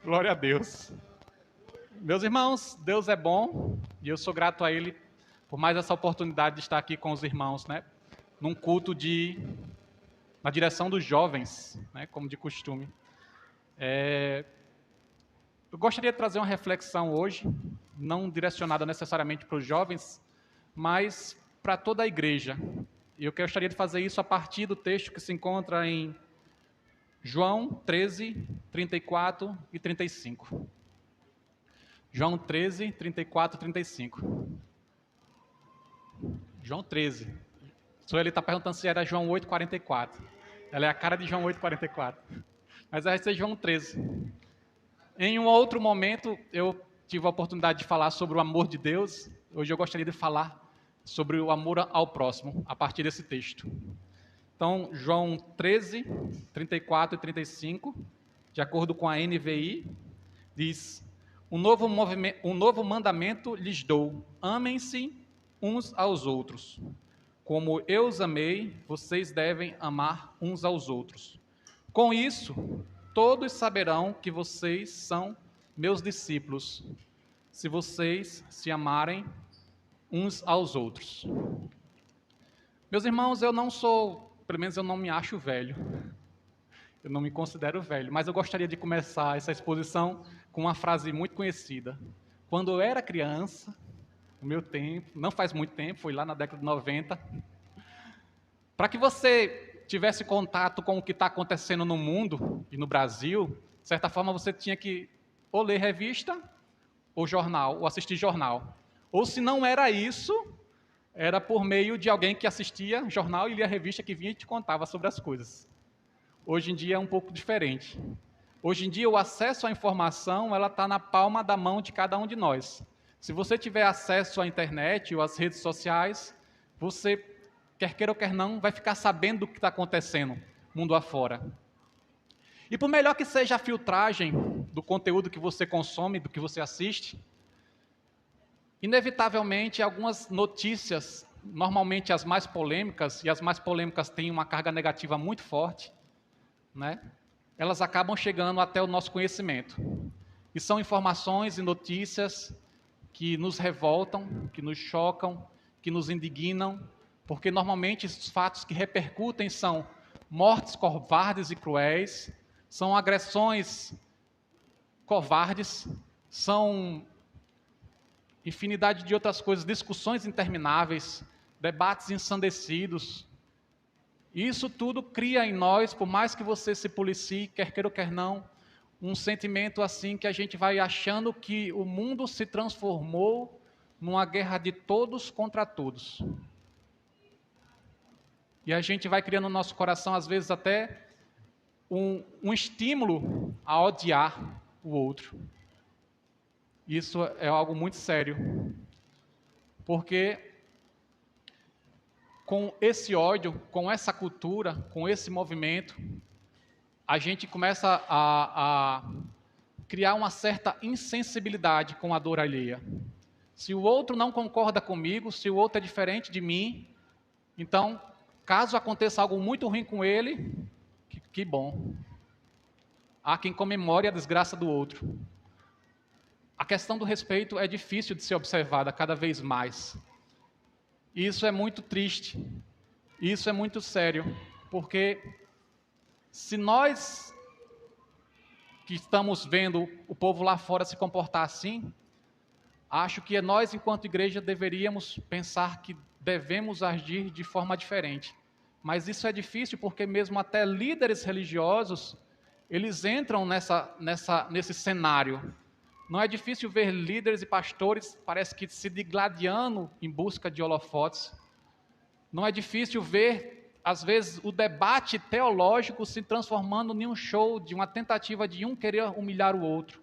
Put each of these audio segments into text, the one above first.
Glória a Deus. Meus irmãos, Deus é bom e eu sou grato a Ele por mais essa oportunidade de estar aqui com os irmãos, né? Num culto na direção dos jovens, né? Como de costume. Eu gostaria de trazer uma reflexão hoje, não direcionada necessariamente para os jovens, mas para toda a igreja. E eu gostaria de fazer isso a partir do texto que se encontra em João 13, 34 e 35. João 13, 34 e 35. João 13. Sueli está perguntando se era João 8, 44. Ela é a cara de João 8, 44. Mas vai ser João 13. Em um outro momento, eu tive a oportunidade de falar sobre o amor de Deus. Hoje eu gostaria de falar sobre o amor ao próximo, a partir desse texto. Então, João 13, 34 e 35, de acordo com a NVI, diz: um novo mandamento lhes dou, amem-se uns aos outros. Como eu os amei, vocês devem amar uns aos outros. Com isso, todos saberão que vocês são meus discípulos, se vocês se amarem uns aos outros. Meus irmãos, eu não sou, pelo menos eu não me acho velho. Eu não me considero velho, mas eu gostaria de começar essa exposição com uma frase muito conhecida. Quando eu era criança, no meu tempo, não faz muito tempo, foi lá na década de 90, para que você tivesse contato com o que está acontecendo no mundo e no Brasil, de certa forma você tinha que ou ler revista, ou jornal, ou assistir jornal. Ou se não era isso, era por meio de alguém que assistia jornal e lia revista que vinha e te contava sobre as coisas. Hoje em dia é um pouco diferente. Hoje em dia o acesso à informação ela está na palma da mão de cada um de nós. Se você tiver acesso à internet ou às redes sociais, você, quer queira ou quer não, vai ficar sabendo do que está acontecendo mundo afora. E por melhor que seja a filtragem do conteúdo que você consome, do que você assiste, inevitavelmente algumas notícias, normalmente as mais polêmicas, e as mais polêmicas têm uma carga negativa muito forte, né? Elas acabam chegando até o nosso conhecimento. E são informações e notícias que nos revoltam, que nos chocam, que nos indignam, porque normalmente os fatos que repercutem são mortes covardes e cruéis, são agressões covardes, são infinidade de outras coisas, discussões intermináveis, debates ensandecidos. Isso tudo cria em nós, por mais que você se policie, quer queira ou quer não, um sentimento assim que a gente vai achando que o mundo se transformou numa guerra de todos contra todos. E a gente vai criando no nosso coração, às vezes, até um estímulo a odiar o outro. Isso é algo muito sério. Porque com esse ódio, com essa cultura, com esse movimento, a gente começa a criar uma certa insensibilidade com a dor alheia. Se o outro não concorda comigo, se o outro é diferente de mim, então, caso aconteça algo muito ruim com ele, que bom. Há quem comemore a desgraça do outro. A questão do respeito é difícil de ser observada cada vez mais. Isso é muito triste, isso é muito sério, porque se nós que estamos vendo o povo lá fora se comportar assim, acho que nós, enquanto igreja, deveríamos pensar que devemos agir de forma diferente. Mas isso é difícil porque mesmo até líderes religiosos, eles entram nesse cenário. Não é difícil ver líderes e pastores, parece que se digladiando em busca de holofotes. Não é difícil ver, às vezes, o debate teológico se transformando em um show, de uma tentativa de um querer humilhar o outro.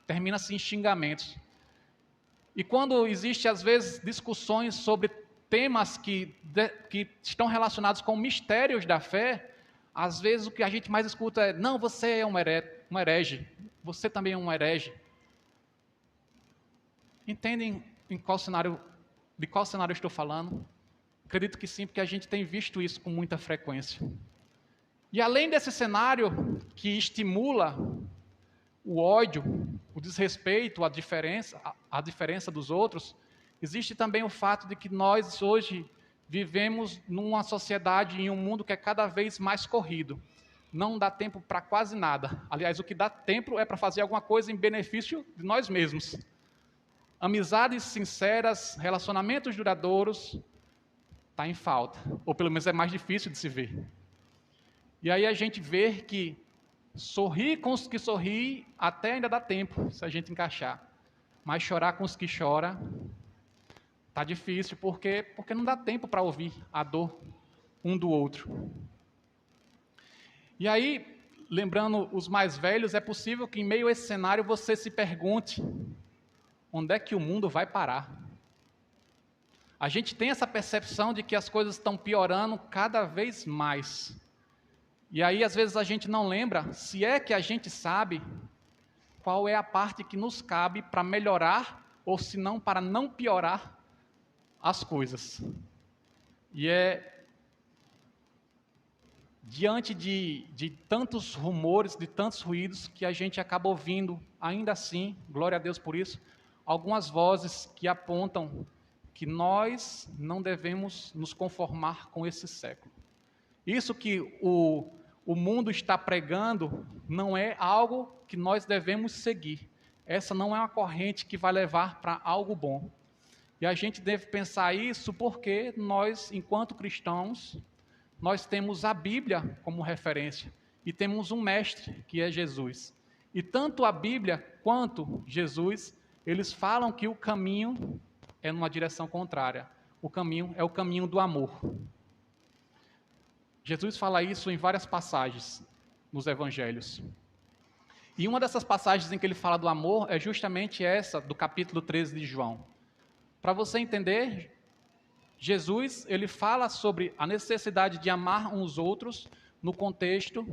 Termina-se em xingamentos. E quando existe, às vezes, discussões sobre temas que estão relacionados com mistérios da fé, às vezes o que a gente mais escuta é: não, você é um herege, você também é um herege. Entendem de qual cenário eu estou falando? Acredito que sim, porque a gente tem visto isso com muita frequência. E além desse cenário que estimula o ódio, o desrespeito, a diferença dos outros, existe também o fato de que nós hoje vivemos numa sociedade, em um mundo que é cada vez mais corrido. Não dá tempo para quase nada. Aliás, o que dá tempo é para fazer alguma coisa em benefício de nós mesmos. Amizades sinceras, relacionamentos duradouros, está em falta. Ou pelo menos é mais difícil de se ver. E aí a gente vê que sorrir com os que sorri até ainda dá tempo, se a gente encaixar. Mas chorar com os que choram, está difícil, porque não dá tempo para ouvir a dor um do outro. E aí, lembrando os mais velhos, é possível que em meio a esse cenário você se pergunte, onde é que o mundo vai parar? A gente tem essa percepção de que as coisas estão piorando cada vez mais. E aí, às vezes, a gente não lembra, se é que a gente sabe, qual é a parte que nos cabe para melhorar, ou se não, para não piorar as coisas. E é diante de tantos rumores, de tantos ruídos, que a gente acaba ouvindo, ainda assim, glória a Deus por isso, algumas vozes que apontam que nós não devemos nos conformar com esse século. Isso que o mundo está pregando não é algo que nós devemos seguir. Essa não é uma corrente que vai levar para algo bom. E a gente deve pensar isso porque nós, enquanto cristãos, nós temos a Bíblia como referência e temos um mestre, que é Jesus. E tanto a Bíblia quanto Jesus, eles falam que o caminho é numa direção contrária. O caminho é o caminho do amor. Jesus fala isso em várias passagens nos evangelhos. E uma dessas passagens em que ele fala do amor é justamente essa do capítulo 13 de João. Para você entender, Jesus, ele fala sobre a necessidade de amar uns outros no contexto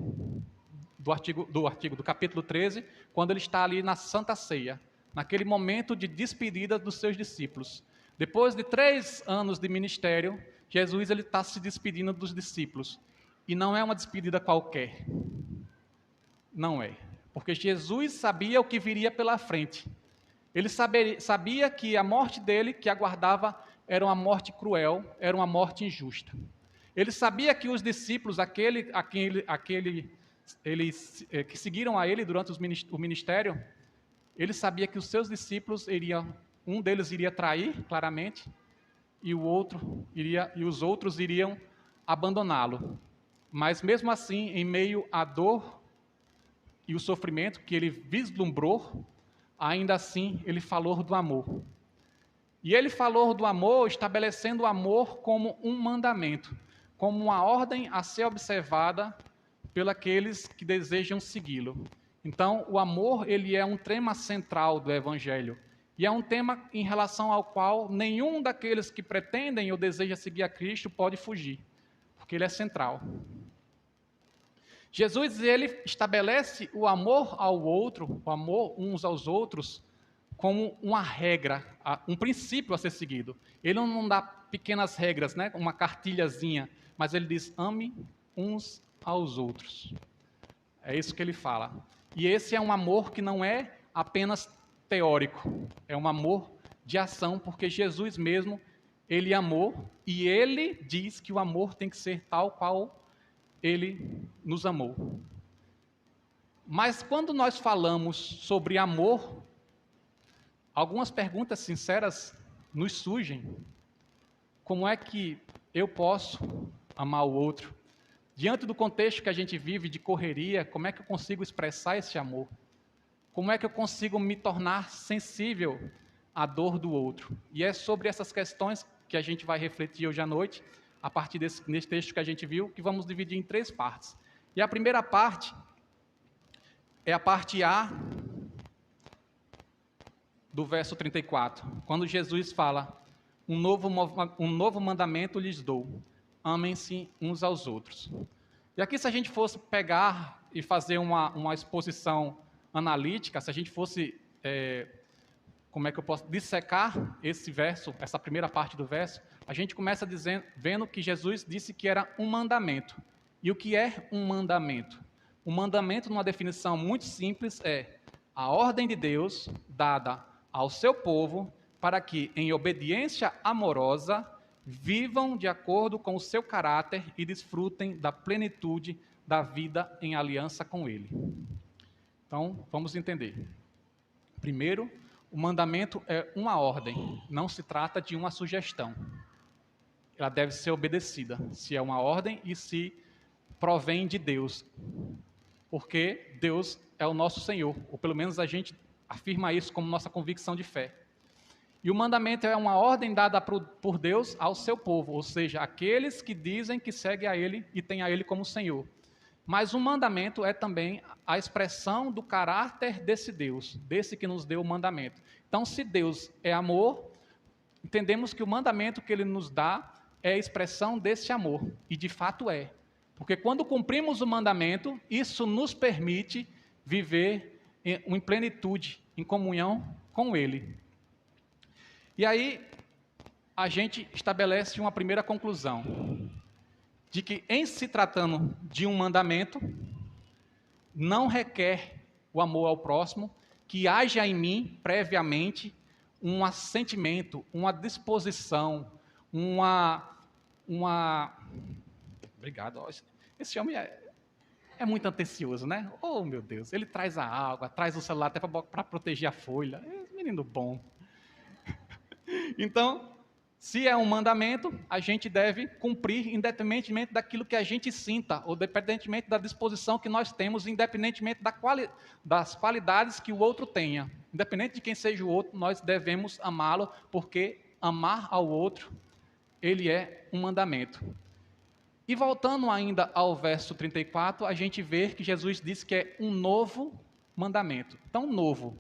do capítulo 13, quando ele está ali na Santa Ceia, naquele momento de despedida dos seus discípulos. Depois de 3 anos de ministério, Jesus ele está se despedindo dos discípulos. E não é uma despedida qualquer. Não é. Porque Jesus sabia o que viria pela frente. Ele sabia que a morte dele, que aguardava, era uma morte cruel, era uma morte injusta. Ele sabia que os discípulos, que seguiram a ele durante o ministério, ele sabia que os seus discípulos um deles iria trair, claramente, e os outros iriam abandoná-lo. Mas mesmo assim, em meio à dor e o sofrimento que ele vislumbrou, ainda assim ele falou do amor. E ele falou do amor, estabelecendo o amor como um mandamento, como uma ordem a ser observada pelos que desejam segui-lo. Então, o amor, ele é um tema central do Evangelho. E é um tema em relação ao qual nenhum daqueles que pretendem ou desejam seguir a Cristo pode fugir, porque ele é central. Jesus, ele estabelece o amor ao outro, o amor uns aos outros, como uma regra, um princípio a ser seguido. Ele não dá pequenas regras, né, uma cartilhazinha, mas ele diz, ame uns aos outros. É isso que ele fala. E esse é um amor que não é apenas teórico, é um amor de ação, porque Jesus mesmo, ele amou, e ele diz que o amor tem que ser tal qual ele nos amou. Mas quando nós falamos sobre amor, algumas perguntas sinceras nos surgem. Como é que eu posso amar o outro? Diante do contexto que a gente vive de correria, como é que eu consigo expressar esse amor? Como é que eu consigo me tornar sensível à dor do outro? E é sobre essas questões que a gente vai refletir hoje à noite, a partir nesse texto que a gente viu, que vamos dividir em 3 partes. E a primeira parte é a parte A do verso 34, quando Jesus fala, um novo mandamento lhes dou, amem-se uns aos outros. E aqui, se a gente fosse pegar e fazer uma exposição analítica, se a gente fosse, dissecar esse verso, essa primeira parte do verso, a gente começa vendo que Jesus disse que era um mandamento. E o que é um mandamento? Um mandamento, numa definição muito simples, é a ordem de Deus dada ao seu povo para que, em obediência amorosa, vivam de acordo com o seu caráter e desfrutem da plenitude da vida em aliança com Ele. Então, vamos entender. Primeiro, o mandamento é uma ordem, não se trata de uma sugestão. Ela deve ser obedecida, se é uma ordem e se provém de Deus. Porque Deus é o nosso Senhor, ou pelo menos a gente afirma isso como nossa convicção de fé. E o mandamento é uma ordem dada por Deus ao seu povo, ou seja, aqueles que dizem que seguem a Ele e têm a Ele como Senhor. Mas o mandamento é também a expressão do caráter desse Deus, desse que nos deu o mandamento. Então, se Deus é amor, entendemos que o mandamento que Ele nos dá é a expressão desse amor, e de fato é. Porque quando cumprimos o mandamento, isso nos permite viver em plenitude, em comunhão com Ele. E aí, a gente estabelece uma primeira conclusão, de que em se tratando de um mandamento, não requer o amor ao próximo, que haja em mim, previamente, um assentimento, uma disposição, Obrigado. Esse homem é muito atencioso, né? Oh, meu Deus, ele traz a água, traz o celular até para proteger a folha. É um menino bom. Então, se é um mandamento, a gente deve cumprir independentemente daquilo que a gente sinta, ou independentemente da disposição que nós temos, independentemente das qualidades que o outro tenha. Independente de quem seja o outro, nós devemos amá-lo, porque amar ao outro, ele é um mandamento. E voltando ainda ao verso 34, a gente vê que Jesus disse que é um novo mandamento. Tão novo.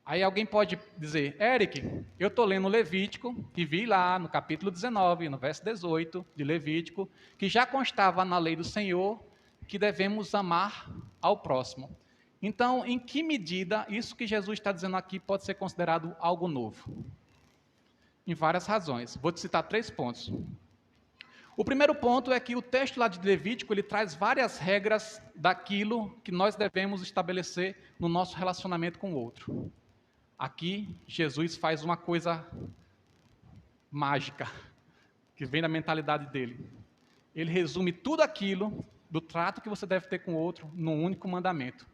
Aí alguém pode dizer, Eric, eu estou lendo Levítico e vi lá no capítulo 19, no verso 18 de Levítico, que já constava na lei do Senhor que devemos amar ao próximo. Então, em que medida isso que Jesus está dizendo aqui pode ser considerado algo novo? Em várias razões. Vou te citar 3 pontos. O primeiro ponto é que o texto lá de Levítico, ele traz várias regras daquilo que nós devemos estabelecer no nosso relacionamento com o outro. Aqui, Jesus faz uma coisa mágica, que vem da mentalidade dele. Ele resume tudo aquilo do trato que você deve ter com o outro num único mandamento.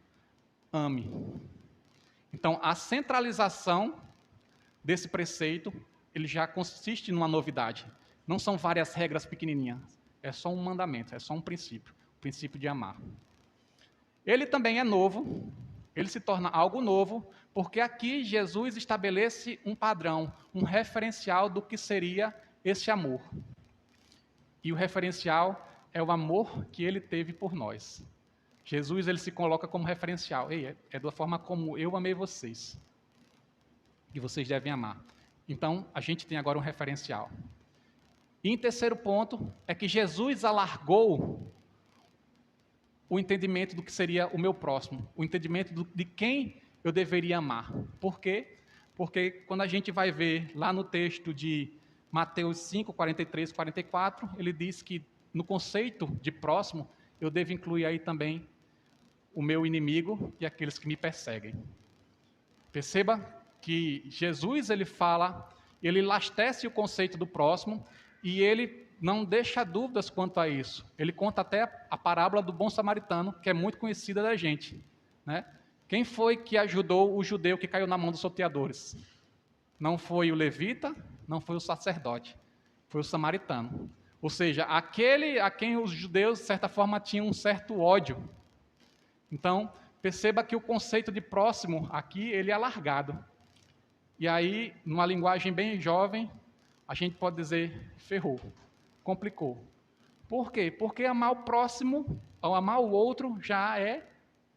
Ame. Então, a centralização desse preceito, ele já consiste numa novidade. Não são várias regras pequenininhas, é só um mandamento, é só um princípio, o princípio de amar. Ele também é novo, ele se torna algo novo, porque aqui Jesus estabelece um padrão, um referencial do que seria esse amor. E o referencial é o amor que ele teve por nós. Jesus, ele se coloca como referencial. Ei, é da forma como eu amei vocês, que vocês devem amar. Então, a gente tem agora um referencial. E em terceiro ponto, é que Jesus alargou o entendimento do que seria o meu próximo, o entendimento de quem eu deveria amar. Por quê? Porque quando a gente vai ver lá no texto de Mateus 5, 43, 44, ele diz que no conceito de próximo, eu devo incluir aí também o meu inimigo e aqueles que me perseguem. Perceba que Jesus, ele fala, ele lastece o conceito do próximo, e ele não deixa dúvidas quanto a isso. Ele conta até a parábola do bom samaritano, que é muito conhecida da gente, né? Quem foi que ajudou o judeu que caiu na mão dos salteadores? Não foi o levita, não foi o sacerdote, foi o samaritano. Ou seja, aquele a quem os judeus, de certa forma, tinham um certo ódio. Então, perceba que o conceito de próximo aqui, ele é alargado. E aí, numa linguagem bem jovem, a gente pode dizer, ferrou, complicou. Por quê? Porque amar o próximo, ou amar o outro, já é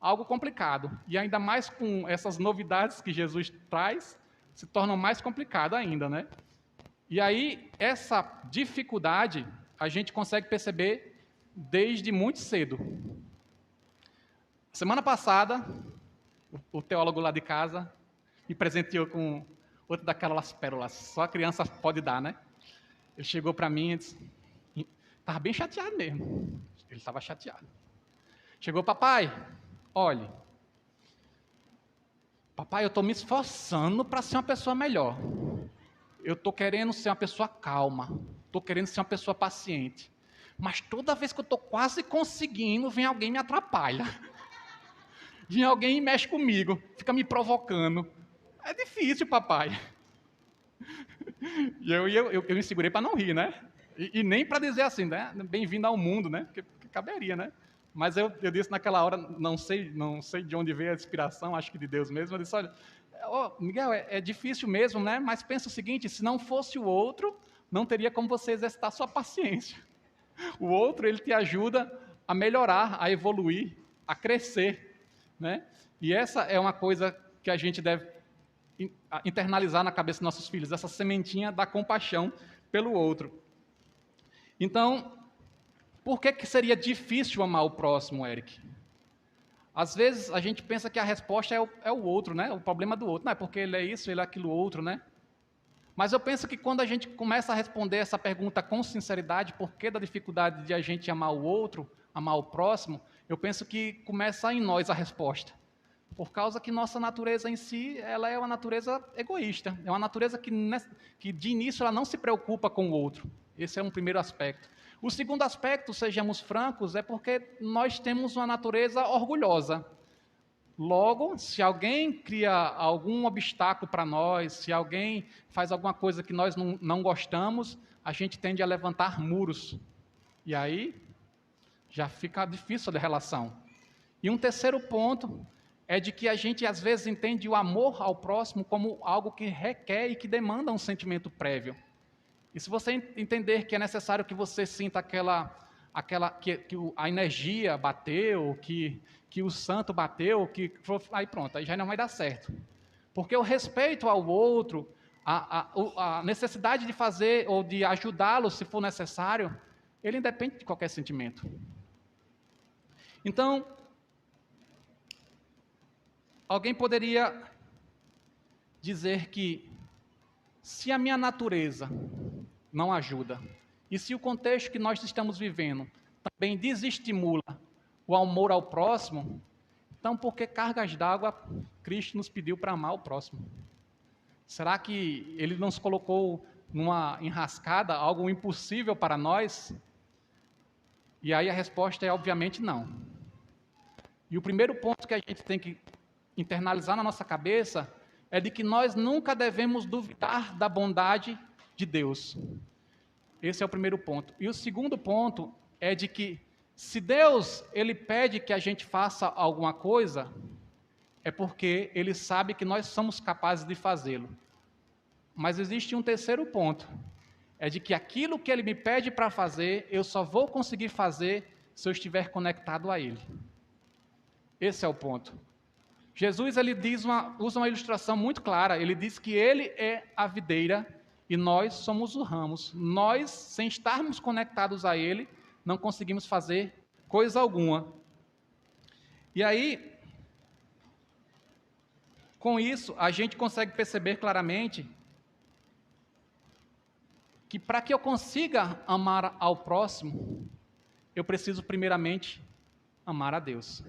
algo complicado. E ainda mais com essas novidades que Jesus traz, se torna mais complicado ainda, né? E aí, essa dificuldade, a gente consegue perceber desde muito cedo. Semana passada, o teólogo lá de casa me presenteou com outra daquelas pérolas, só a criança pode dar, né? Ele chegou para mim e disse, estava bem chateado mesmo, ele estava chateado. Chegou, papai, olhe, Papai, eu estou me esforçando para ser uma pessoa melhor. Eu estou querendo ser uma pessoa calma. Estou querendo ser uma pessoa paciente. Mas toda vez que eu estou quase conseguindo, vem alguém e me atrapalha. Vem alguém e mexe comigo, fica me provocando. É difícil, papai. E eu me segurei para não rir, né? E nem para dizer assim, né? Bem-vindo ao mundo, né? Porque caberia, né? Mas eu disse naquela hora, não sei de onde veio a inspiração, acho que de Deus mesmo. Eu disse, olha, Miguel, é difícil mesmo, né? Mas pensa o seguinte, se não fosse o outro, não teria como você exercitar sua paciência. O outro, ele te ajuda a melhorar, a evoluir, a crescer, né? E essa é uma coisa que a gente deve internalizar na cabeça dos nossos filhos, essa sementinha da compaixão pelo outro. Então, por que seria difícil amar o próximo, Eric? Às vezes a gente pensa que a resposta é o outro, né? O problema do outro. Não é porque ele é isso, ele é aquilo outro, né? Mas eu penso que quando a gente começa a responder essa pergunta com sinceridade, por que da dificuldade de a gente amar o outro, amar o próximo, eu penso que começa em nós a resposta. Por causa que nossa natureza em si, ela é uma natureza egoísta. É uma natureza que de início ela não se preocupa com o outro. Esse é um primeiro aspecto. O segundo aspecto, sejamos francos, é porque nós temos uma natureza orgulhosa. Logo, se alguém cria algum obstáculo para nós, se alguém faz alguma coisa que nós não gostamos, a gente tende a levantar muros. E aí, já fica difícil a relação. E um terceiro ponto é de que a gente às vezes entende o amor ao próximo como algo que requer e que demanda um sentimento prévio. E se você entender que é necessário que você sinta que a energia bateu, que o santo bateu, aí pronto, aí já não vai dar certo. Porque o respeito ao outro, a necessidade de fazer ou de ajudá-lo se for necessário, ele independe de qualquer sentimento. Então, alguém poderia dizer que se a minha natureza não ajuda, e se o contexto que nós estamos vivendo também desestimula o amor ao próximo, então por que cargas d'água Cristo nos pediu para amar o próximo? Será que Ele nos colocou numa enrascada, algo impossível para nós? E aí a resposta é obviamente não. E o primeiro ponto que a gente tem que internalizar na nossa cabeça é de que nós nunca devemos duvidar da bondade de Deus. Esse é o primeiro ponto. E o segundo ponto é de que se Deus ele pede que a gente faça alguma coisa, é porque Ele sabe que nós somos capazes de fazê-lo. Mas existe um terceiro ponto, é de que aquilo que Ele me pede para fazer, eu só vou conseguir fazer se eu estiver conectado a Ele. Esse é o ponto. Jesus ele usa uma ilustração muito clara. Ele diz que Ele é a videira e nós somos os ramos. Nós, sem estarmos conectados a Ele, não conseguimos fazer coisa alguma. E aí, com isso, a gente consegue perceber claramente que para que eu consiga amar ao próximo, eu preciso primeiramente amar a Deus.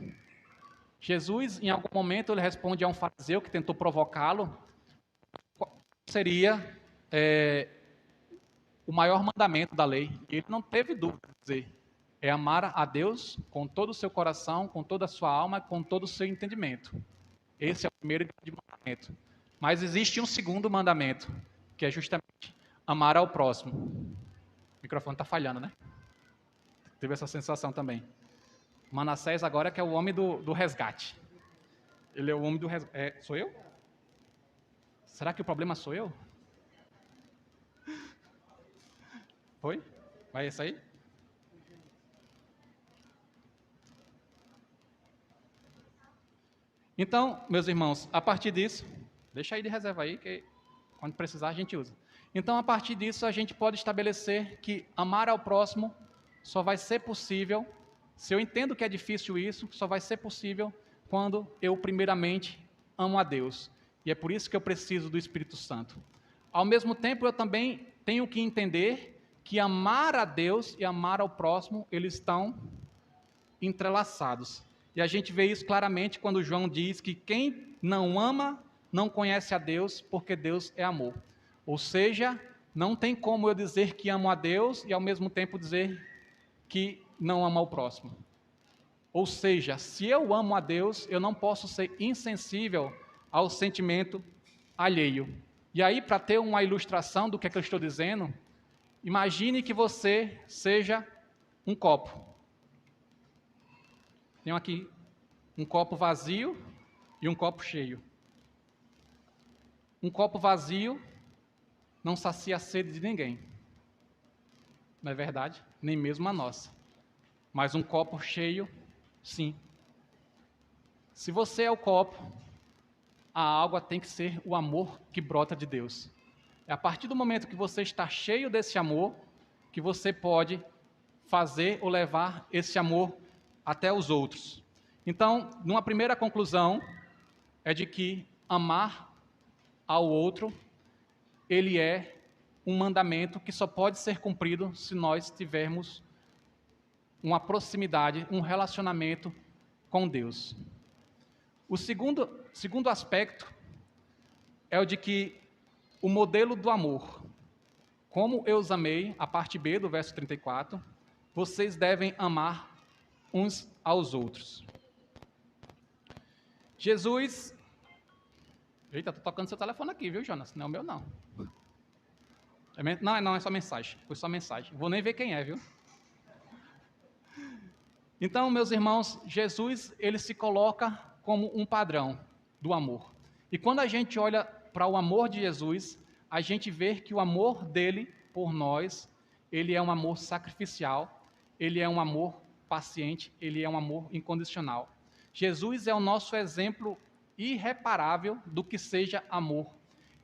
Jesus, em algum momento, ele responde a um fariseu que tentou provocá-lo, qual seria o maior mandamento da lei. E ele não teve dúvida de dizer, é amar a Deus com todo o seu coração, com toda a sua alma, com todo o seu entendimento. Esse é o primeiro mandamento. Mas existe um segundo mandamento, que é justamente amar ao próximo. O microfone está falhando, né? Teve essa sensação também. Manassés agora que é o homem do resgate. Ele é o homem do resgate. Sou eu? Será que o problema sou eu? Foi? Vai esse aí? Então, meus irmãos, a partir disso, deixa aí de reserva aí, que quando precisar a gente usa. Então, a partir disso, a gente pode estabelecer que amar ao próximo só vai ser possível, se eu entendo que é difícil isso, só vai ser possível quando eu primeiramente amo a Deus. E é por isso que eu preciso do Espírito Santo. Ao mesmo tempo, eu também tenho que entender que amar a Deus e amar ao próximo, eles estão entrelaçados. E a gente vê isso claramente quando João diz que quem não ama não conhece a Deus, porque Deus é amor. Ou seja, não tem como eu dizer que amo a Deus e ao mesmo tempo dizer que não amo ao próximo. Ou seja, se eu amo a Deus, eu não posso ser insensível ao sentimento alheio. E aí, para ter uma ilustração do que é que eu estou dizendo, imagine que você seja um copo. Tenho aqui um copo vazio e um copo cheio. Um copo vazio não sacia a sede de ninguém. Não é verdade? Nem mesmo a nossa. Mas um copo cheio, sim. Se você é o copo, a água tem que ser o amor que brota de Deus. É a partir do momento que você está cheio desse amor, que você pode fazer ou levar esse amor até os outros. Então, numa primeira conclusão, é de que amar ao outro, ele é um mandamento que só pode ser cumprido se nós tivermos uma proximidade, um relacionamento com Deus. O segundo aspecto é o de que o modelo do amor. Como eu os amei, a parte B do verso 34, vocês devem amar uns aos outros. Jesus... Eita, estou tocando seu telefone aqui, viu, Jonas? Não é o meu, não. Não, é só mensagem. Foi só mensagem. Vou nem ver quem é, viu? Então, meus irmãos, Jesus, ele se coloca como um padrão do amor. E quando a gente olha para o amor de Jesus, a gente vê que o amor dele por nós, ele é um amor sacrificial, ele é um amor paciente, ele é um amor incondicional. Jesus é o nosso exemplo irreparável do que seja amor.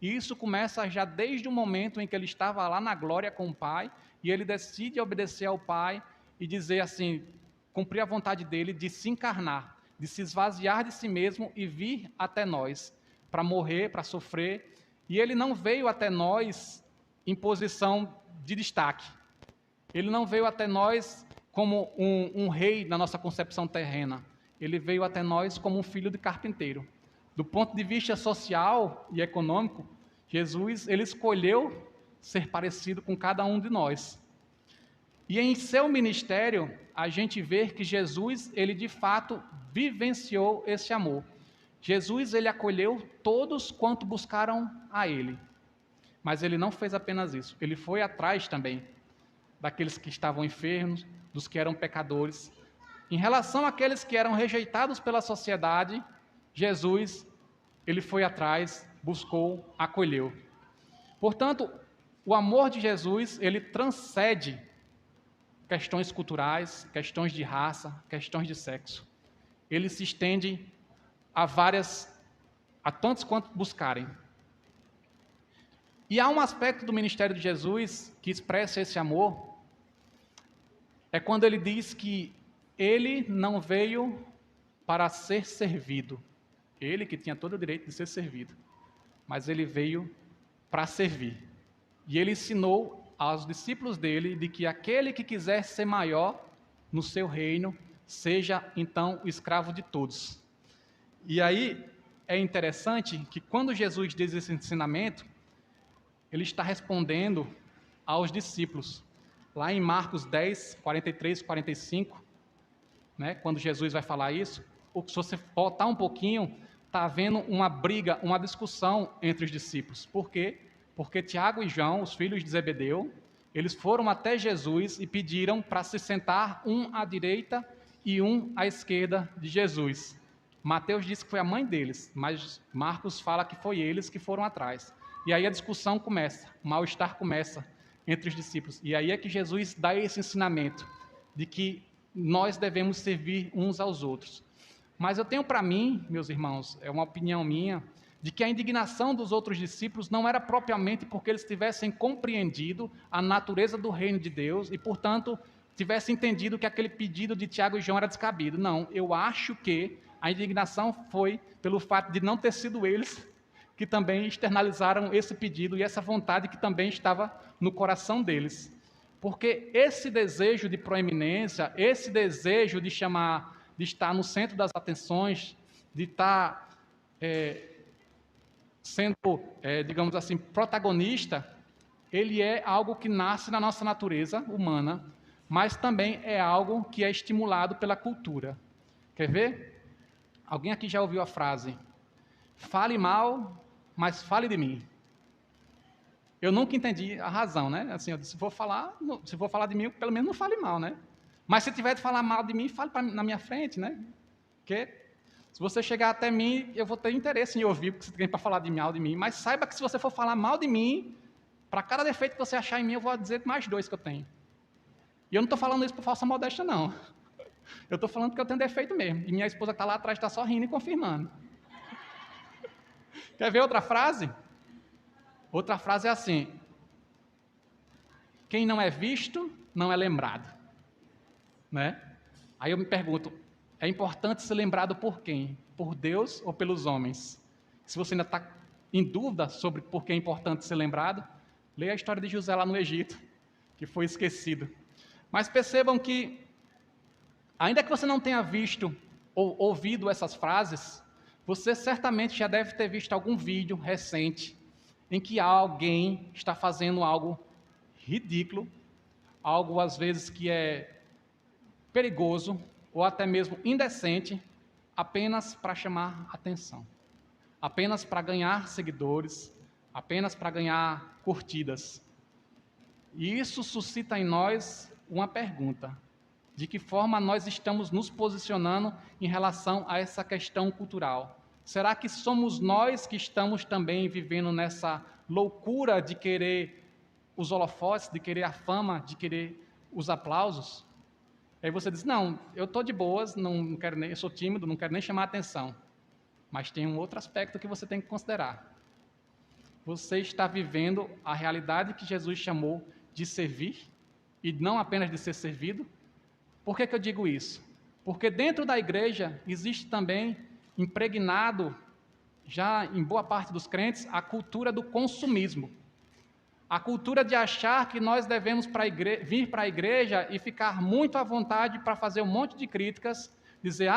E isso começa já desde o momento em que ele estava lá na glória com o Pai, e ele decide obedecer ao Pai e dizer assim, cumprir a vontade dele de se encarnar, de se esvaziar de si mesmo e vir até nós, para morrer, para sofrer. E ele não veio até nós em posição de destaque. Ele não veio até nós como um rei na nossa concepção terrena. Ele veio até nós como um filho de carpinteiro. Do ponto de vista social e econômico, Jesus, ele escolheu ser parecido com cada um de nós. E em seu ministério, a gente vê que Jesus, ele de fato vivenciou esse amor. Jesus, ele acolheu todos quanto buscaram a ele. Mas ele não fez apenas isso, ele foi atrás também daqueles que estavam enfermos, dos que eram pecadores. Em relação àqueles que eram rejeitados pela sociedade, Jesus, ele foi atrás, buscou, acolheu. Portanto, o amor de Jesus, ele transcende questões culturais, questões de raça, questões de sexo. Ele se estende a tantos quanto buscarem. E há um aspecto do ministério de Jesus que expressa esse amor, é quando ele diz que ele não veio para ser servido, ele que tinha todo o direito de ser servido, mas ele veio para servir. E ele ensinou aos discípulos dele de que aquele que quiser ser maior no seu reino, seja então o escravo de todos. E aí é interessante que quando Jesus diz esse ensinamento, ele está respondendo aos discípulos. Lá em Marcos 10, 43, 45, né, quando Jesus vai falar isso, se você voltar um pouquinho, está havendo uma briga, uma discussão entre os discípulos. Por quê? Porque Tiago e João, os filhos de Zebedeu, eles foram até Jesus e pediram para se sentar um à direita e um à esquerda de Jesus. Mateus disse que foi a mãe deles, mas Marcos fala que foi eles que foram atrás. E aí a discussão começa, o mal-estar começa entre os discípulos. E aí é que Jesus dá esse ensinamento de que nós devemos servir uns aos outros. Mas eu tenho para mim, meus irmãos, é uma opinião minha, de que a indignação dos outros discípulos não era propriamente porque eles tivessem compreendido a natureza do reino de Deus e, portanto, tivessem entendido que aquele pedido de Tiago e João era descabido. Não, eu acho que a indignação foi pelo fato de não ter sido eles que também externalizaram esse pedido e essa vontade que também estava no coração deles. Porque esse desejo de proeminência, esse desejo de chamar de estar no centro das atenções, de estar sendo, digamos assim, protagonista, ele é algo que nasce na nossa natureza humana, mas também é algo que é estimulado pela cultura. Quer ver? Alguém aqui já ouviu a frase: fale mal, mas fale de mim. Eu nunca entendi a razão, né? Assim, eu disse, se for falar de mim, pelo menos não fale mal, né? Mas se tiver de falar mal de mim, fale na minha frente, né? Porque se você chegar até mim, eu vou ter interesse em ouvir o que você tem para falar de mal de mim. Mas saiba que se você for falar mal de mim, para cada defeito que você achar em mim, eu vou dizer mais 2 que eu tenho. E eu não estou falando isso por falsa modéstia, não. Eu estou falando que eu tenho defeito mesmo. E minha esposa que está lá atrás está só rindo e confirmando. Quer ver outra frase? Outra frase é assim: quem não é visto, não é lembrado. Né? Aí eu me pergunto, é importante ser lembrado por quem? Por Deus ou pelos homens? Se você ainda está em dúvida sobre por que é importante ser lembrado, leia a história de José lá no Egito, que foi esquecido. Mas percebam que, ainda que você não tenha visto ou ouvido essas frases, você certamente já deve ter visto algum vídeo recente em que alguém está fazendo algo ridículo, algo às vezes que é perigoso ou até mesmo indecente, apenas para chamar atenção, apenas para ganhar seguidores, apenas para ganhar curtidas. E isso suscita em nós uma pergunta: de que forma nós estamos nos posicionando em relação a essa questão cultural? Será que somos nós que estamos também vivendo nessa loucura de querer os holofotes, de querer a fama, de querer os aplausos? Aí você diz, não, eu estou de boas, não quero nem, eu sou tímido, não quero nem chamar atenção. Mas tem um outro aspecto que você tem que considerar. Você está vivendo a realidade que Jesus chamou de servir, e não apenas de ser servido. Por que eu digo isso? Porque dentro da igreja existe também impregnado, já em boa parte dos crentes, a cultura do consumismo. A cultura de achar que nós devemos vir para a igreja e ficar muito à vontade para fazer um monte de críticas, dizer,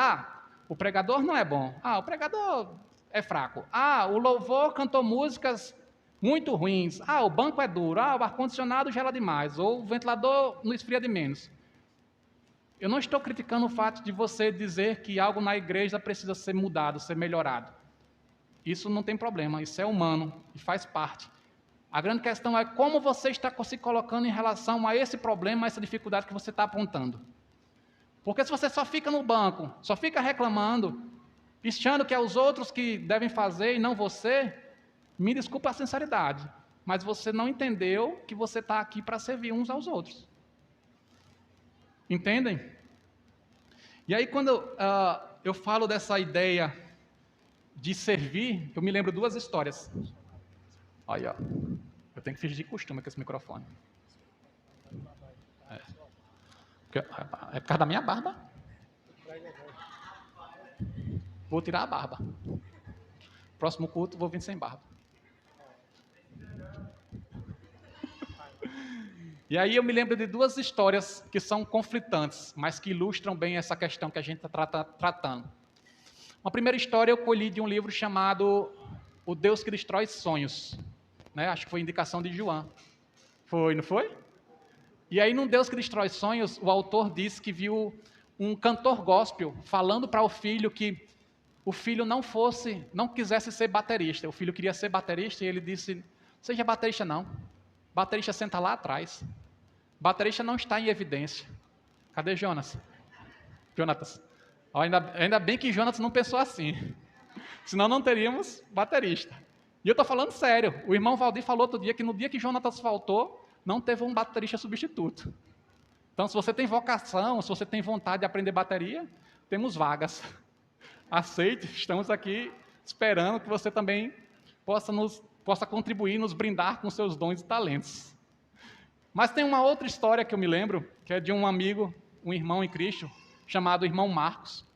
o pregador não é bom, o pregador é fraco, o louvor cantou músicas muito ruins, o banco é duro, o ar-condicionado gela demais, ou o ventilador não esfria de menos. Eu não estou criticando o fato de você dizer que algo na igreja precisa ser mudado, ser melhorado. Isso não tem problema, isso é humano e faz parte. A grande questão é como você está se colocando em relação a esse problema, a essa dificuldade que você está apontando. Porque se você só fica no banco, só fica reclamando, achando que é os outros que devem fazer e não você, me desculpa a sinceridade, mas você não entendeu que você está aqui para servir uns aos outros. Entendem? E aí quando eu falo dessa ideia de servir, eu me lembro 2 histórias. Olha, eu tenho que fingir de costume com esse microfone. É por causa da minha barba. Vou tirar a barba. Próximo culto, vou vir sem barba. E aí eu me lembro de 2 histórias que são conflitantes, mas que ilustram bem essa questão que a gente está tratando. Uma primeira história eu colhi de um livro chamado O Deus que Destrói Sonhos. Né? Acho que foi indicação de João. Foi, não foi? E aí, num Deus que Destrói Sonhos, o autor disse que viu um cantor gospel falando para o filho que o filho não quisesse ser baterista. O filho queria ser baterista e ele disse, seja baterista não. Baterista senta lá atrás. Baterista não está em evidência. Cadê Jonas? Jonatas. Ainda bem que Jonas não pensou assim. Senão não teríamos baterista. E eu estou falando sério. O irmão Valdir falou outro dia que no dia que Jonatas faltou, não teve um baterista substituto. Então, se você tem vocação, se você tem vontade de aprender bateria, temos vagas. Aceite, estamos aqui esperando que você também possa contribuir, nos brindar com seus dons e talentos. Mas tem uma outra história que eu me lembro, que é de um amigo, um irmão em Cristo, chamado Irmão Marcos.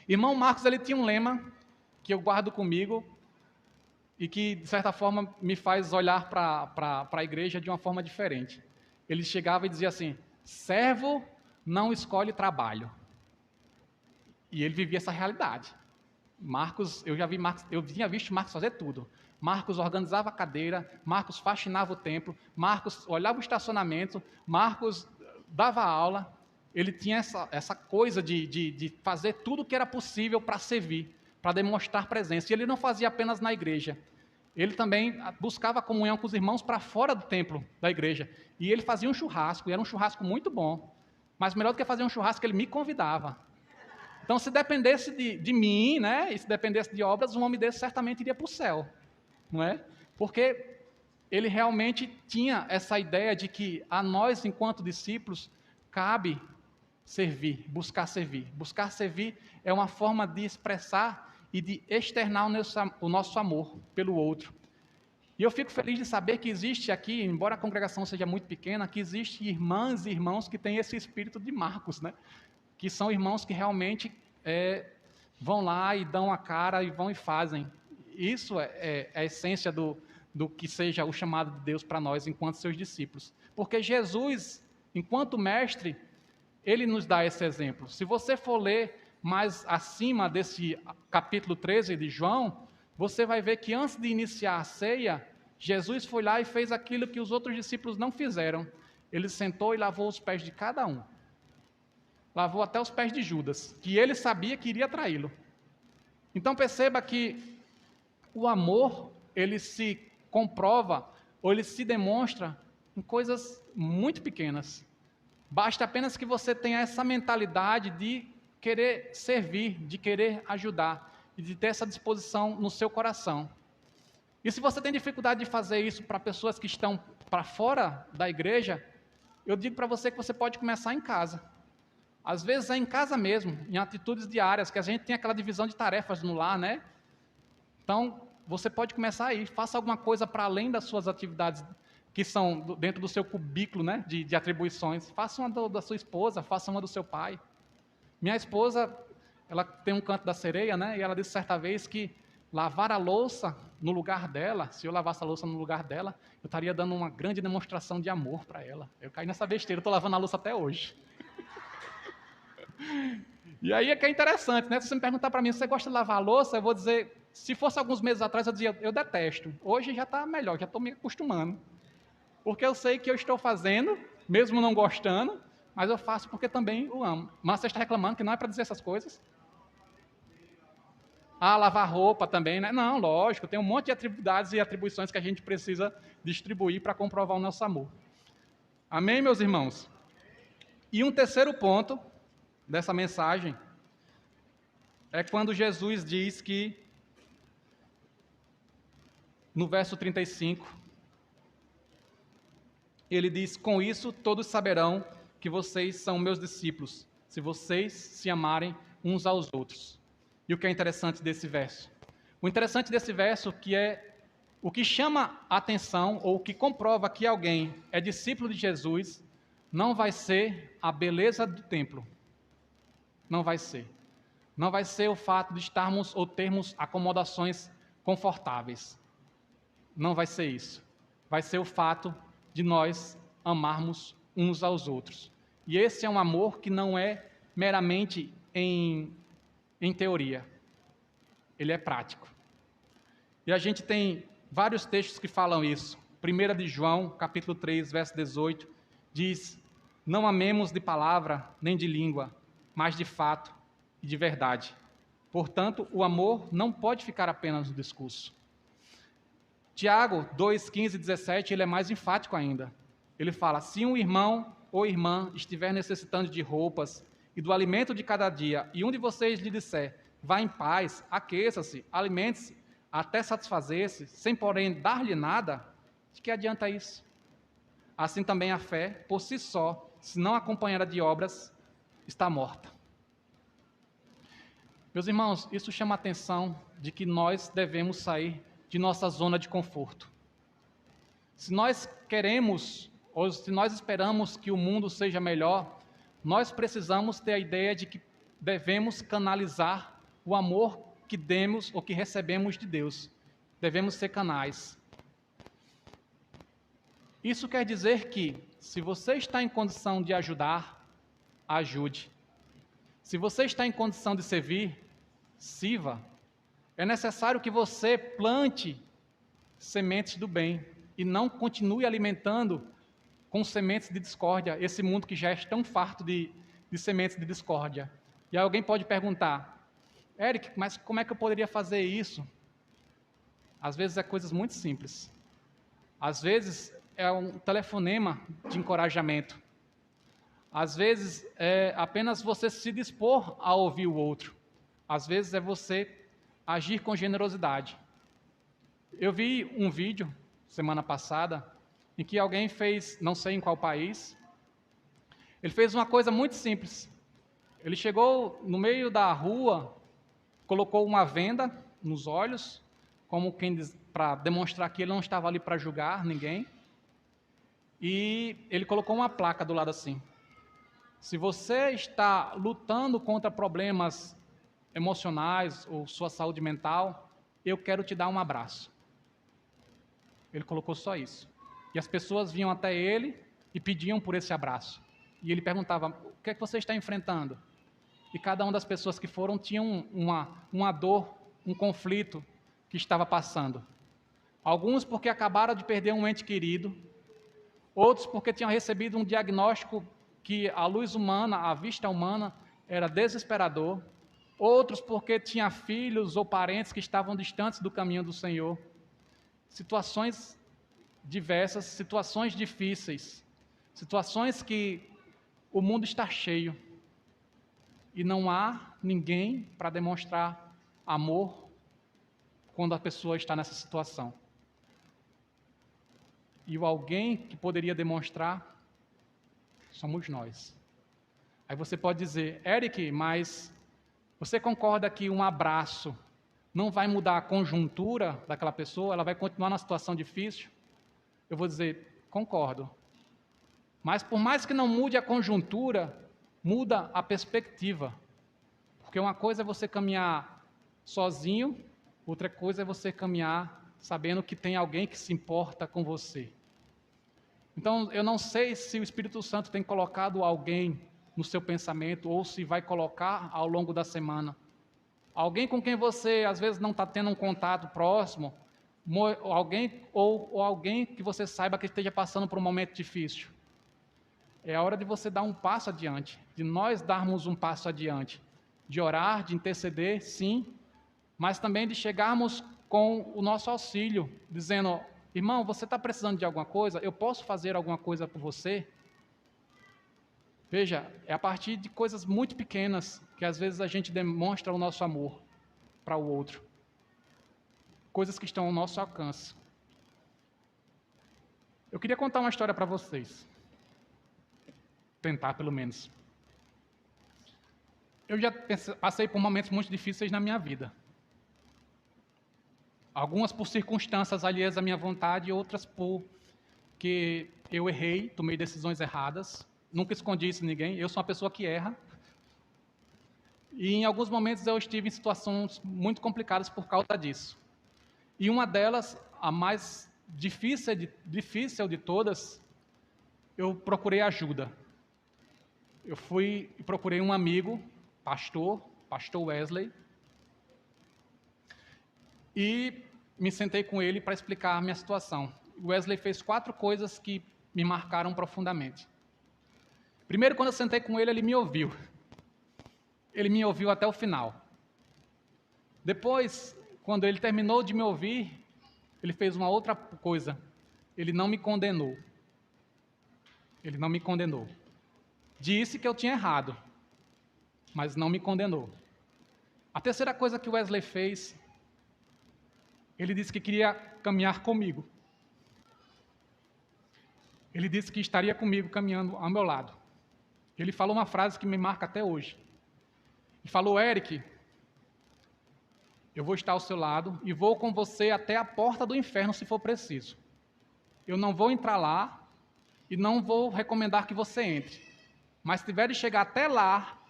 Irmão Marcos, ele tinha um lema que eu guardo comigo e que, de certa forma, me faz olhar para a igreja de uma forma diferente. Ele chegava e dizia assim, servo não escolhe trabalho. E ele vivia essa realidade. Marcos, eu tinha visto Marcos fazer tudo. Marcos organizava a cadeira, Marcos faxinava o templo, Marcos olhava o estacionamento, Marcos dava aula. Ele tinha essa coisa de fazer tudo o que era possível para servir, para demonstrar presença. E ele não fazia apenas na igreja. Ele também buscava comunhão com os irmãos para fora do templo da igreja. E ele fazia um churrasco, e era um churrasco muito bom. Mas melhor do que fazer um churrasco, ele me convidava. Então, se dependesse de mim, né, e se dependesse de obras, um homem desse certamente iria para o céu, não é? Porque ele realmente tinha essa ideia de que a nós, enquanto discípulos, cabe servir, buscar servir. Buscar servir é uma forma de expressar e de externar o nosso amor pelo outro. E eu fico feliz de saber que existe aqui, embora a congregação seja muito pequena, que existe irmãs e irmãos que têm esse espírito de Marcos, né? Que são irmãos que realmente vão lá e dão a cara e vão e fazem. Isso é a essência do que seja o chamado de Deus para nós enquanto seus discípulos. Porque Jesus, enquanto mestre, ele nos dá esse exemplo. Se você for ler mais acima desse capítulo 13 de João, você vai ver que antes de iniciar a ceia, Jesus foi lá e fez aquilo que os outros discípulos não fizeram. Ele sentou e lavou os pés de cada um. Lavou até os pés de Judas, que ele sabia que iria traí-lo. Então perceba que o amor, ele se comprova, ou ele se demonstra em coisas muito pequenas. Basta apenas que você tenha essa mentalidade de querer servir, de querer ajudar, e de ter essa disposição no seu coração. E se você tem dificuldade de fazer isso para pessoas que estão para fora da igreja, eu digo para você que você pode começar em casa. Às vezes é em casa mesmo, em atitudes diárias, que a gente tem aquela divisão de tarefas no lar, né? Então, você pode começar aí, faça alguma coisa para além das suas atividades que são dentro do seu cubículo, né, de atribuições. Faça uma da sua esposa, faça uma do seu pai. Minha esposa, ela tem um canto da sereia, né, e ela disse certa vez que lavar a louça no lugar dela, se eu lavasse a louça no lugar dela, eu estaria dando uma grande demonstração de amor para ela. Eu caí nessa besteira, eu estou lavando a louça até hoje. E aí é que é interessante, né? Se você me perguntar para mim se você gosta de lavar a louça, eu vou dizer, se fosse alguns meses atrás, eu dizia, eu detesto. Hoje já está melhor, já estou me acostumando. Porque eu sei que eu estou fazendo, mesmo não gostando, mas eu faço porque também o amo. Mas você está reclamando que não é para dizer essas coisas? Ah, lavar roupa também, né? Não, lógico, tem um monte de atividades e atribuições que a gente precisa distribuir para comprovar o nosso amor. Amém, meus irmãos? E um terceiro ponto dessa mensagem é quando Jesus diz que, no verso 35, ele diz, com isso todos saberão que vocês são meus discípulos, se vocês se amarem uns aos outros. E o que é interessante desse verso? O interessante desse verso que é o que chama a atenção ou o que comprova que alguém é discípulo de Jesus não vai ser a beleza do templo. Não vai ser. Não vai ser o fato de estarmos ou termos acomodações confortáveis. Não vai ser isso. Vai ser o fato de nós amarmos uns aos outros. E esse é um amor que não é meramente em teoria. Ele é prático. E a gente tem vários textos que falam isso. 1 de João, capítulo 3, verso 18, diz, não amemos de palavra nem de língua, mas de fato e de verdade. Portanto, o amor não pode ficar apenas no discurso. Tiago 2, 15 e 17, ele é mais enfático ainda. Ele fala, se um irmão ou irmã estiver necessitando de roupas e do alimento de cada dia, e um de vocês lhe disser, vá em paz, aqueça-se, alimente-se, até satisfazer-se, sem porém dar-lhe nada, de que adianta isso? Assim também a fé, por si só, se não acompanhada de obras, está morta. Meus irmãos, isso chama a atenção de que nós devemos sair de nossa zona de conforto. Se nós queremos, ou se nós esperamos que o mundo seja melhor, nós precisamos ter a ideia de que devemos canalizar o amor que demos ou que recebemos de Deus. Devemos ser canais. Isso quer dizer que, se você está em condição de ajudar, ajude. Se você está em condição de servir, sirva. É necessário que você plante sementes do bem e não continue alimentando com sementes de discórdia esse mundo que já é tão farto de sementes de discórdia. E alguém pode perguntar, Eric, mas como é que eu poderia fazer isso? Às vezes é coisas muito simples. Às vezes é um telefonema de encorajamento. Às vezes é apenas você se dispor a ouvir o outro. Às vezes é você agir com generosidade. Eu vi um vídeo semana passada em que alguém fez, não sei em qual país, ele fez uma coisa muito simples. Ele chegou no meio da rua, colocou uma venda nos olhos, como quem diz, para demonstrar que ele não estava ali para julgar ninguém. E ele colocou uma placa do lado assim: se você está lutando contra problemas emocionais ou sua saúde mental, eu quero te dar um abraço. Ele colocou só isso. E as pessoas vinham até ele e pediam por esse abraço. E ele perguntava, o que é que você está enfrentando? E cada uma das pessoas que foram tinha uma dor, um conflito que estava passando. Alguns porque acabaram de perder um ente querido, outros porque tinham recebido um diagnóstico que a luz humana, a vista humana, era desesperador, outros porque tinham filhos ou parentes que estavam distantes do caminho do Senhor. Situações diversas, situações difíceis, situações que o mundo está cheio e não há ninguém para demonstrar amor quando a pessoa está nessa situação. E o alguém que poderia demonstrar somos nós. Aí você pode dizer, Eric, mas você concorda que um abraço não vai mudar a conjuntura daquela pessoa, ela vai continuar numa situação difícil? Eu vou dizer, concordo. Mas por mais que não mude a conjuntura, muda a perspectiva. Porque uma coisa é você caminhar sozinho, outra coisa é você caminhar sabendo que tem alguém que se importa com você. Então, eu não sei se o Espírito Santo tem colocado alguém no seu pensamento ou se vai colocar ao longo da semana. Alguém com quem você, às vezes, não está tendo um contato próximo, ou alguém que você saiba que esteja passando por um momento difícil. É a hora de você dar um passo adiante, de nós darmos um passo adiante, de orar, de interceder, sim, mas também de chegarmos com o nosso auxílio, dizendo, irmão, você está precisando de alguma coisa? Eu posso fazer alguma coisa por você? Veja, é a partir de coisas muito pequenas que às vezes a gente demonstra o nosso amor para o outro. Coisas que estão ao nosso alcance. Eu queria contar uma história para vocês. Tentar, pelo menos. Eu já passei por momentos muito difíceis na minha vida. Algumas por circunstâncias alheias à minha vontade e outras porque eu errei, tomei decisões erradas. Nunca escondi isso de ninguém. Eu sou uma pessoa que erra. E em alguns momentos eu estive em situações muito complicadas por causa disso. E uma delas, a mais difícil de todas, eu procurei ajuda. Eu fui e procurei um amigo, pastor Wesley, e me sentei com ele para explicar a minha situação. Wesley fez 4 coisas que me marcaram profundamente. Primeiro, quando eu sentei com ele, ele me ouviu. Ele me ouviu até o final. Depois, quando ele terminou de me ouvir, ele fez uma outra coisa. Ele não me condenou. Ele não me condenou. Disse que eu tinha errado, mas não me condenou. A terceira coisa que Wesley fez, ele disse que queria caminhar comigo. Ele disse que estaria comigo caminhando ao meu lado. Ele falou uma frase que me marca até hoje. Ele falou, Eric, eu vou estar ao seu lado e vou com você até a porta do inferno se for preciso. Eu não vou entrar lá e não vou recomendar que você entre. Mas se tiver de chegar até lá,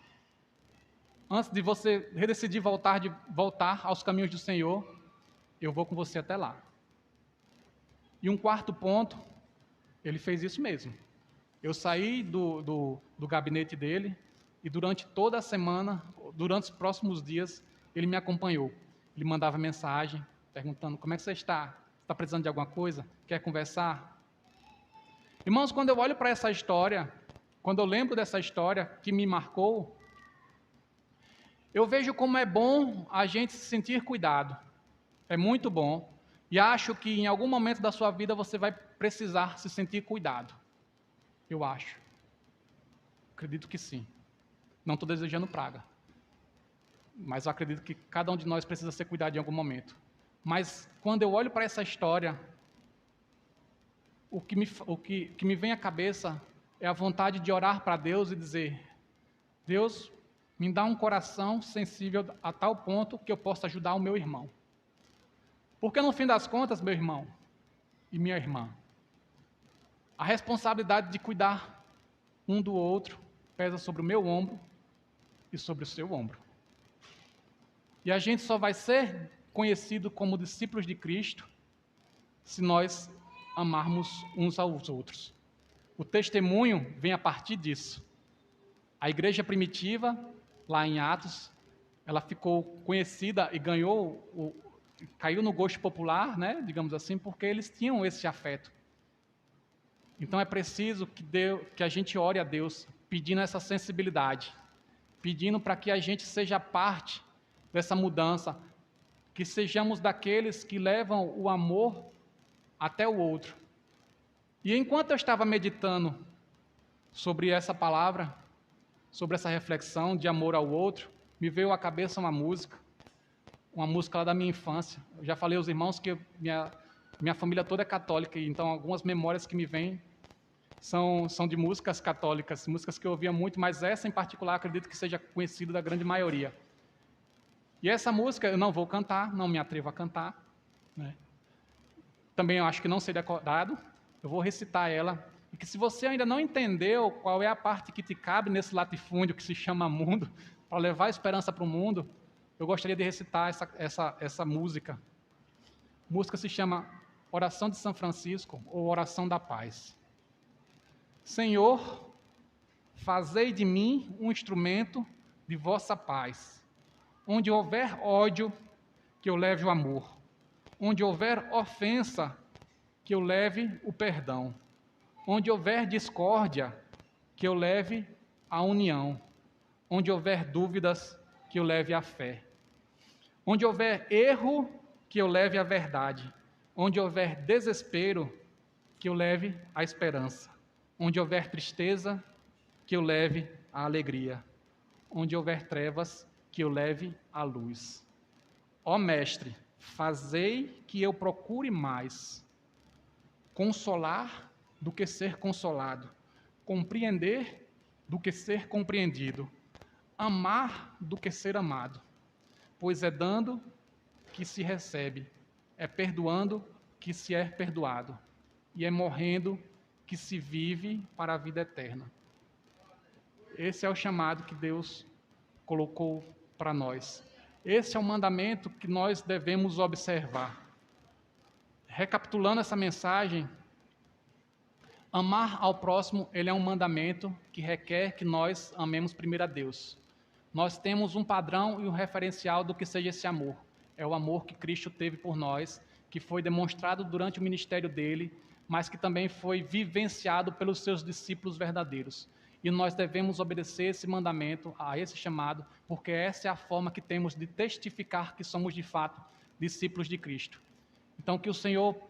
antes de você decidir voltar aos caminhos do Senhor, eu vou com você até lá. E um quarto ponto, ele fez isso mesmo. Eu saí do gabinete dele, E durante toda a semana, durante os próximos dias, ele me acompanhou. Ele mandava mensagem, perguntando: como é que você está? Está precisando de alguma coisa? Quer conversar? Irmãos, quando eu olho para essa história, quando eu lembro dessa história que me marcou, eu vejo como é bom a gente se sentir cuidado. É muito bom. E acho que em algum momento da sua vida você vai precisar se sentir cuidado. Eu acho. Acredito que sim. Não estou desejando praga. Mas eu acredito que cada um de nós precisa ser cuidado em algum momento. Mas quando eu olho para essa história, o que me vem à cabeça é a vontade de orar para Deus e dizer: Deus, me dá um coração sensível a tal ponto que eu possa ajudar o meu irmão. Porque no fim das contas, meu irmão e minha irmã, a responsabilidade de cuidar um do outro pesa sobre o meu ombro e sobre o seu ombro. E a gente só vai ser conhecido como discípulos de Cristo se nós amarmos uns aos outros. O testemunho vem a partir disso. A igreja primitiva, lá em Atos, ela ficou conhecida e caiu no gosto popular, né, digamos assim, porque eles tinham esse afeto. Então é preciso que a gente ore a Deus, pedindo essa sensibilidade, pedindo para que a gente seja parte dessa mudança, que sejamos daqueles que levam o amor até o outro. E enquanto eu estava meditando sobre essa palavra, sobre essa reflexão de amor ao outro, me veio à cabeça uma música lá da minha infância. Eu já falei aos irmãos que minha família toda é católica, então algumas memórias que me vêm são de músicas católicas, músicas que eu ouvia muito, mas essa em particular acredito que seja conhecida da grande maioria. E essa música eu não vou cantar, não me atrevo a cantar, né? Também eu acho que não sei decorado, eu vou recitar ela, e que se você ainda não entendeu qual é a parte que te cabe nesse latifúndio que se chama mundo, para levar a esperança para o mundo, eu gostaria de recitar essa música. A música se chama Oração de São Francisco, ou Oração da Paz. Senhor, fazei de mim um instrumento de vossa paz. Onde houver ódio, que eu leve o amor. Onde houver ofensa, que eu leve o perdão. Onde houver discórdia, que eu leve a união. Onde houver dúvidas, que eu leve a fé. Onde houver erro, que eu leve a verdade. Onde houver desespero, que eu leve a esperança. Onde houver tristeza, que eu leve a alegria. Onde houver trevas, que eu leve a luz. Ó Mestre, fazei que eu procure mais consolar do que ser consolado, compreender do que ser compreendido, amar do que ser amado, pois é dando que se recebe, é perdoando que se é perdoado, e é morrendo que se vive para a vida eterna. Esse é o chamado que Deus colocou para nós. Esse é o mandamento que nós devemos observar. Recapitulando essa mensagem, amar ao próximo, ele é um mandamento que requer que nós amemos primeiro a Deus. Nós temos um padrão e um referencial do que seja esse amor. É o amor que Cristo teve por nós, que foi demonstrado durante o ministério dele, mas que também foi vivenciado pelos seus discípulos verdadeiros. E nós devemos obedecer esse mandamento, a esse chamado, porque essa é a forma que temos de testificar que somos de fato discípulos de Cristo. Então que o Senhor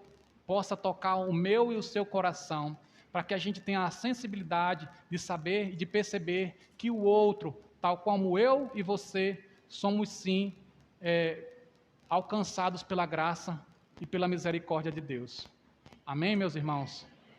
possa tocar o meu e o seu coração, para que a gente tenha a sensibilidade de saber e de perceber que o outro, tal como eu e você, somos sim alcançados pela graça e pela misericórdia de Deus. Amém, meus irmãos?